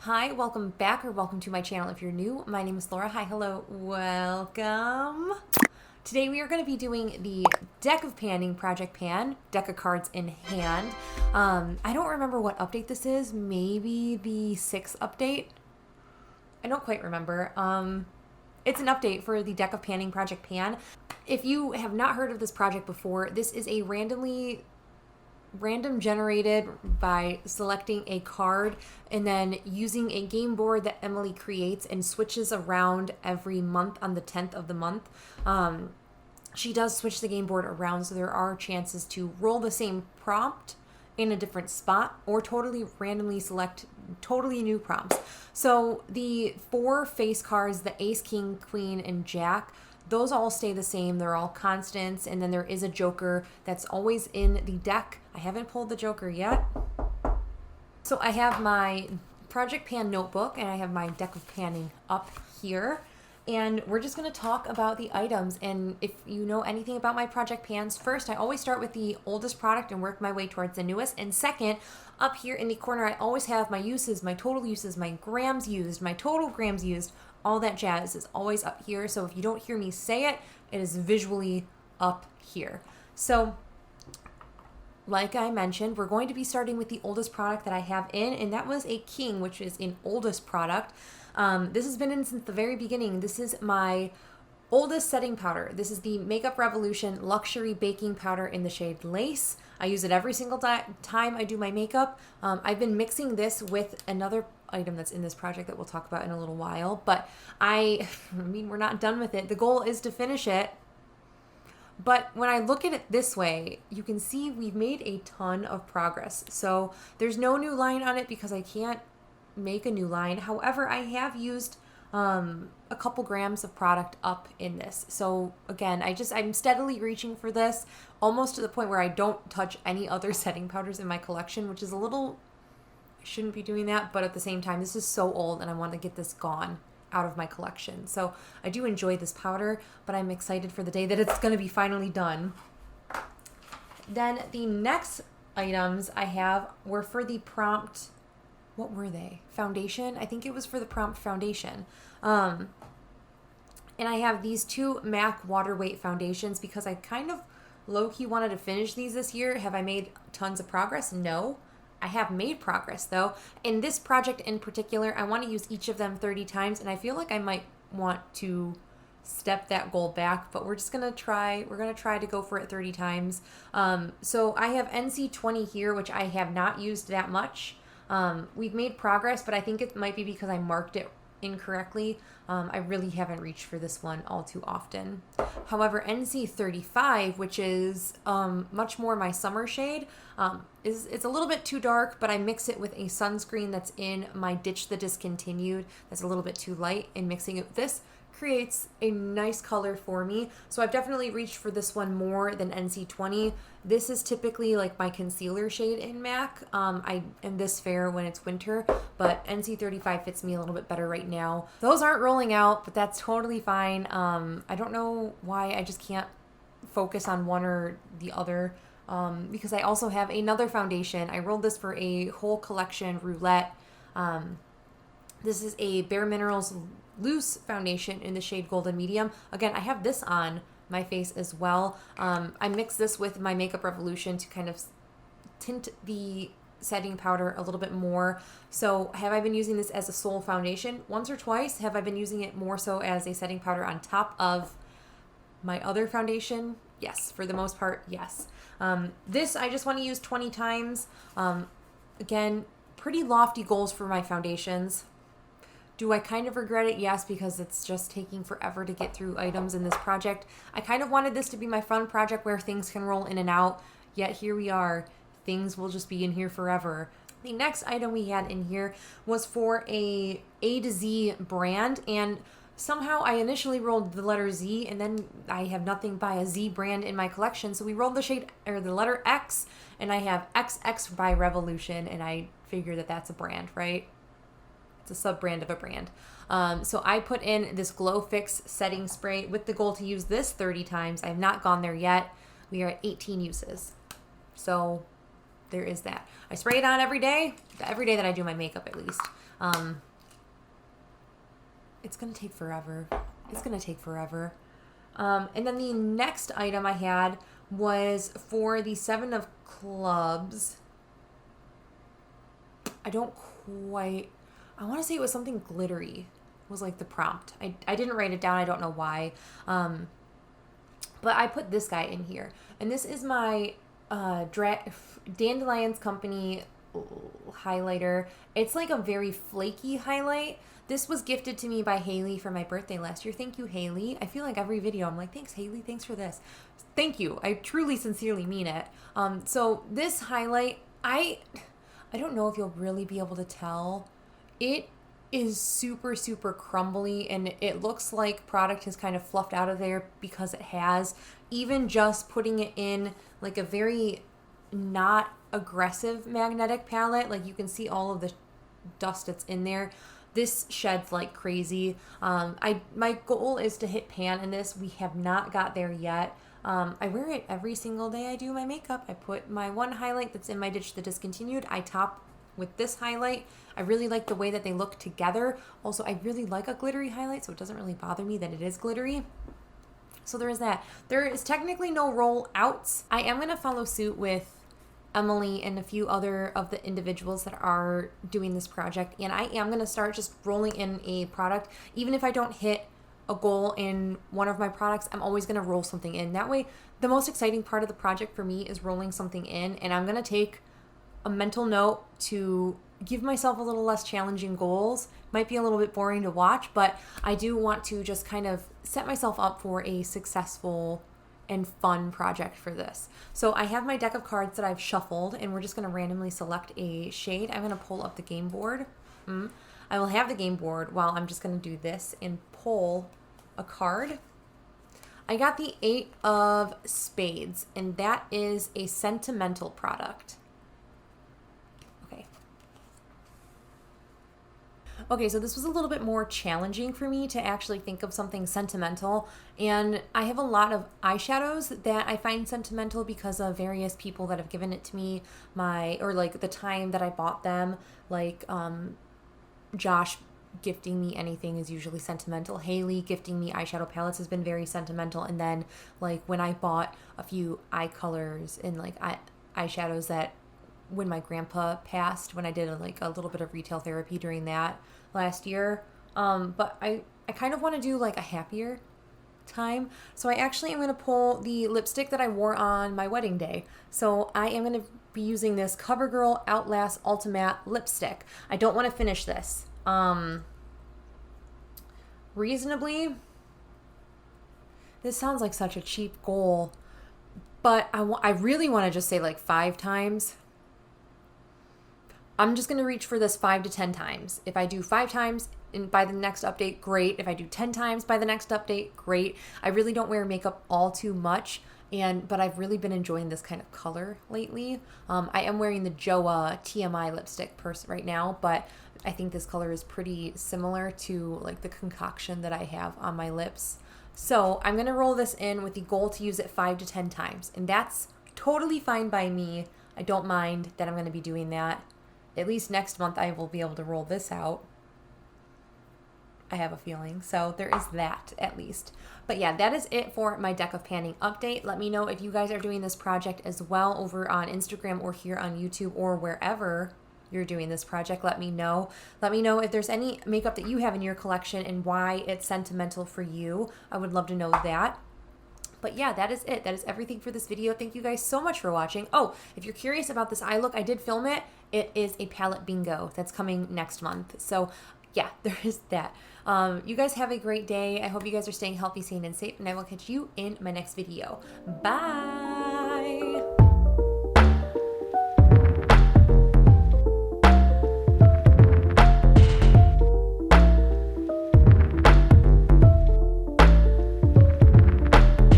Hi, welcome back or welcome to my channel if you're new. My name is Laura. Hi, hello, welcome. Today we are going to be doing the deck of panning Project Pan, deck of cards in hand. I don't remember what update this is, maybe the 6th update. I don't quite remember. It's an update for the deck of panning Project Pan. If you have not heard of this project before, this is a random generated by selecting a card and then using a game board that Emily creates and switches around every month on the 10th of the month. She does switch the game board around, so there are chances to roll the same prompt in a different spot or totally randomly select totally new prompts. So the 4 face cards, the ace, king, queen, and jack, those all stay the same. They're all constants. And then there is a joker that's always in the deck. I haven't pulled the joker yet. So I have my Project Pan notebook and I have my deck of panning up here. And we're just going to talk about the items. And if you know anything about my Project Pans, first, I always start with the oldest product and work my way towards the newest. And second, up here in the corner, I always have my uses, my total uses, my grams used, my total grams used. All that jazz is always up here. So if you don't hear me say it, it is visually up here. So like I mentioned, we're going to be starting with the oldest product that I have in, and that was a king, which is an oldest product. This has been in since the very beginning. This is my oldest setting powder. This is the Makeup Revolution Luxury Baking Powder in the shade Lace. I use it every single time I do my makeup. I've been mixing this with another item that's in this project that we'll talk about in a little while, but I mean, we're not done with it. The goal is to finish it. But when I look at it this way, you can see we've made a ton of progress. So there's no new line on it because I can't make a new line. However, I have used a couple grams of product up in this. So again, I'm steadily reaching for this, almost to the point where I don't touch any other setting powders in my collection, which is a little, I shouldn't be doing that, but at the same time, this is so old and I want to get this gone out of my collection. So I do enjoy this powder, but I'm excited for the day that it's going to be finally done. Then the next items I have were for the prompt. What were they? Foundation? I think it was for the prompt foundation. And I have these 2 MAC water weight foundations because I kind of low-key wanted to finish these this year. Have I made tons of progress? No. I have made progress though. In this project in particular, I want to use each of them 30 times, and I feel like I might want to step that goal back, but we're going to try to go for it 30 times. So I have NC20 here, which I have not used that much. We've made progress, but I think it might be because I marked it incorrectly. I really haven't reached for this one all too often. However, NC35, which is much more my summer shade, it's a little bit too dark, but I mix it with a sunscreen that's in my Ditch the Discontinued that's a little bit too light, and mixing it with this creates a nice color for me. So I've definitely reached for this one more than NC20. This is typically like my concealer shade in MAC. I am this fair when it's winter, but NC35 fits me a little bit better right now. Those aren't rolling out, but that's totally fine. I don't know why I just can't focus on one or the other, because I also have another foundation. I rolled this for a whole collection roulette. This is a Bare Minerals loose foundation in the shade Golden Medium. Again, I have this on my face as well. I mix this with my Makeup Revolution to kind of tint the setting powder a little bit more. So have I been using this as a sole foundation once or twice? Have I been using it more so as a setting powder on top of my other foundation? Yes, for the most part, yes. This I just want to use 20 times. Again, pretty lofty goals for my foundations. Do I kind of regret it? Yes, because it's just taking forever to get through items in this project. I kind of wanted this to be my fun project where things can roll in and out, yet here we are. Things will just be in here forever. The next item we had in here was for a to Z brand, and somehow I initially rolled the letter Z, and then I have nothing by a Z brand in my collection, so we rolled the shade, or the letter X, and I have XX by Revolution, and I figure that that's a brand, right? It's a sub-brand of a brand. So I put in this Glow Fix setting spray with the goal to use this 30 times. I have not gone there yet. We are at 18 uses. So there is that. I spray it on every day that I do my makeup at least. It's going to take forever. It's going to take forever. And then the next item I had was for the 7 of clubs. I don't quite... I want to say it was something glittery was like the prompt. I didn't write it down. I don't know why. But I put this guy in here. And this is my Dandelions Company highlighter. It's like a very flaky highlight. This was gifted to me by Haley for my birthday last year. Thank you, Haley. I feel like every video I'm like, thanks, Haley. Thanks for this. Thank you. I truly, sincerely mean it. So this highlight, I don't know if you'll really be able to tell. It is super, super crumbly, and it looks like product has kind of fluffed out of there because it has. Even just putting it in like a very not aggressive magnetic palette, like you can see all of the dust that's in there. This sheds like crazy. My goal is to hit pan in this. We have not got there yet. I wear it every single day I do my makeup. I put my one highlight that's in my Ditch the Discontinued. I top with this highlight. I really like the way that they look together. Also, I really like a glittery highlight, so it doesn't really bother me that it is glittery. So there is that. There is technically no roll outs. I am going to follow suit with Emily and a few other of the individuals that are doing this project, and I am going to start just rolling in a product. Even if I don't hit a goal in one of my products, I'm always going to roll something in. That way, the most exciting part of the project for me is rolling something in, and I'm going to take a mental note to give myself a little less challenging goals. Might be a little bit boring to watch, but I do want to just kind of set myself up for a successful and fun project for this. So I have my deck of cards that I've shuffled, and we're just going to randomly select a shade. I'm going to pull up the game board. I will have the game board while I'm just going to do this and pull a card. I got the 8 of Spades, and that is a sentimental product. Okay, so this was a little bit more challenging for me to actually think of something sentimental, and I have a lot of eyeshadows that I find sentimental because of various people that have given it to me, or like the time that I bought them, like Josh gifting me anything is usually sentimental. Haley gifting me eyeshadow palettes has been very sentimental, and then like when I bought a few eye colors and like eyeshadows that when my grandpa passed, when I did a little bit of retail therapy during that last year. But I kind of want to do like a happier time. So I actually am going to pull the lipstick that I wore on my wedding day. So I am going to be using this CoverGirl Outlast Ultimate lipstick. I don't want to finish this. Reasonably, this sounds like such a cheap goal, but I really want to just say like 5 times. I'm just going to reach for this 5 to 10 times. If I do 5 times by the next update, great. If I do 10 times by the next update, great. I really don't wear makeup all too much, but I've really been enjoying this kind of color lately. I am wearing the Joa TMI lipstick right now, but I think this color is pretty similar to like the concoction that I have on my lips. So I'm going to roll this in with the goal to use it 5 to 10 times, and that's totally fine by me. I don't mind that I'm going to be doing that. At least next month I will be able to roll this out. I have a feeling. So there is that at least. But yeah, that is it for my deck of panning update. Let me know if you guys are doing this project as well over on Instagram or here on YouTube or wherever you're doing this project. Let me know. Let me know if there's any makeup that you have in your collection and why it's sentimental for you. I would love to know that. But yeah, that is it. That is everything for this video. Thank you guys so much for watching. Oh, if you're curious about this eye look, I did film it. It is a palette bingo that's coming next month. So yeah, there is that. You guys have a great day. I hope you guys are staying healthy, sane, and safe, and I will catch you in my next video. Bye!